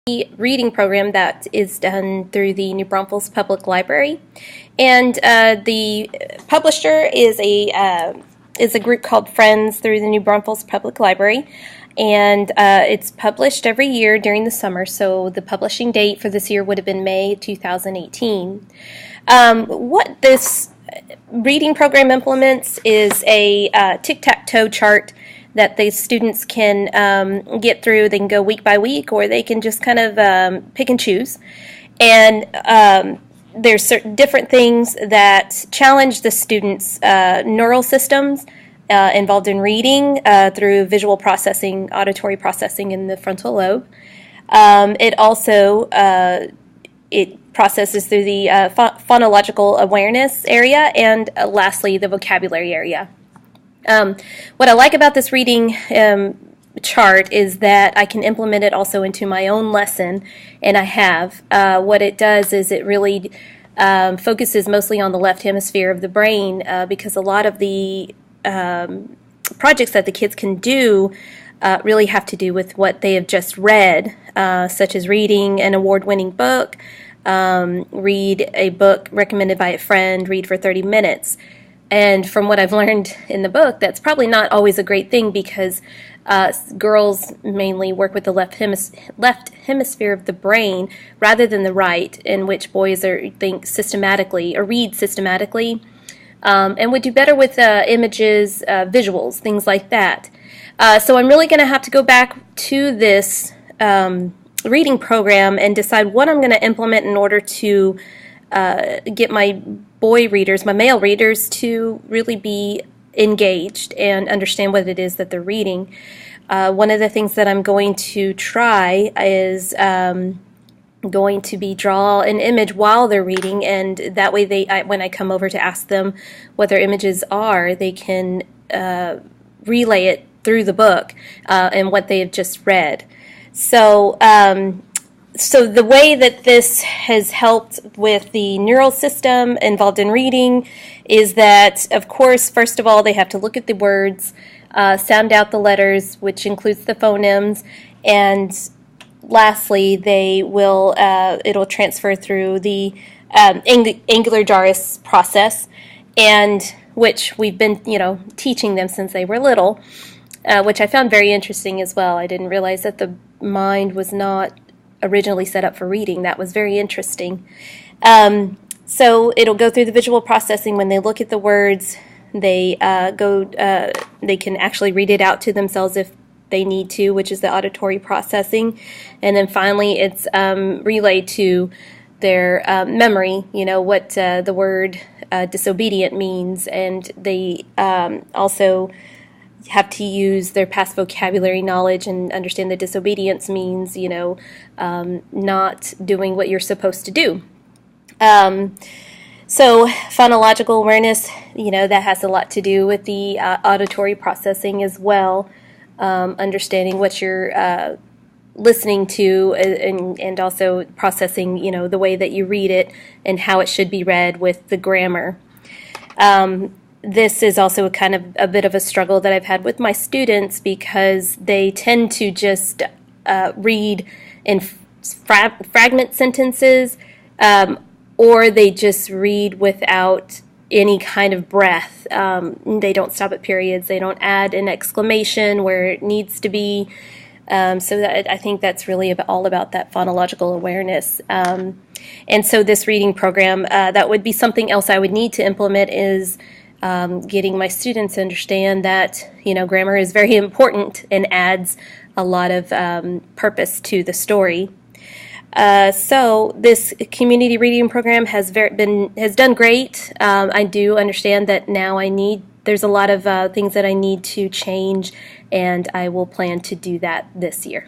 reading program that is done through the New Braunfels Public Library, and the publisher is a group called Friends through the New Braunfels Public Library, and it's published every year during the summer. So the publishing date for this year would have been May 2018. What this reading program implements is a tic-tac-toe chart that the students can get through. They can go week by week, or they can just kind of pick and choose. And there's certain different things that challenge the students' neural systems involved in reading through visual processing, auditory processing in the frontal lobe. It also it processes through the phonological awareness area, and lastly, the vocabulary area. What I like about this reading chart is that I can implement it also into my own lesson, and I have. What it does is it really focuses mostly on the left hemisphere of the brain, because a lot of the projects that the kids can do really have to do with what they have just read, such as reading an award-winning book, read a book recommended by a friend, read for 30 minutes. And from what I've learned in the book, that's probably not always a great thing, because girls mainly work with the left hemisphere of the brain rather than the right, in which boys think systematically or read systematically, and would do better with images, visuals, things like that. So I'm really going to have to go back to this reading program and decide what I'm going to implement in order to get my boy readers, my male readers, to really be engaged and understand what it is that they're reading. One of the things that I'm going to try is going to be draw an image while they're reading, and that way when I come over to ask them what their images are, they can relay it through the book and what they have just read. So the way that this has helped with the neural system involved in reading is that, of course, first of all, they have to look at the words, sound out the letters, which includes the phonemes, and lastly, it'll transfer through the angular gyrus process, and which we've been, teaching them since they were little, which I found very interesting as well. I didn't realize that the mind was not originally set up for reading. That was very interesting. So it'll go through the visual processing. When they look at the words, they can actually read it out to themselves if they need to, which is the auditory processing. And then finally, it's relayed to their memory, what the word disobedient means, and they also have to use their past vocabulary knowledge and understand that disobedience means, not doing what you're supposed to do. So phonological awareness, that has a lot to do with the auditory processing as well, understanding what you're listening to, and also processing, the way that you read it and how it should be read with the grammar. This is also a bit of a struggle that I've had with my students, because they tend to just read in fragment sentences, or they just read without any kind of breath. They don't stop at periods. They don't add an exclamation where it needs to be. So that, I think that's really all about that phonological awareness. And so this reading program, that would be something else I would need to implement, is getting my students to understand that, grammar is very important and adds a lot of purpose to the story. So this community reading program has done great. I do understand that now there's a lot of things that I need to change, and I will plan to do that this year.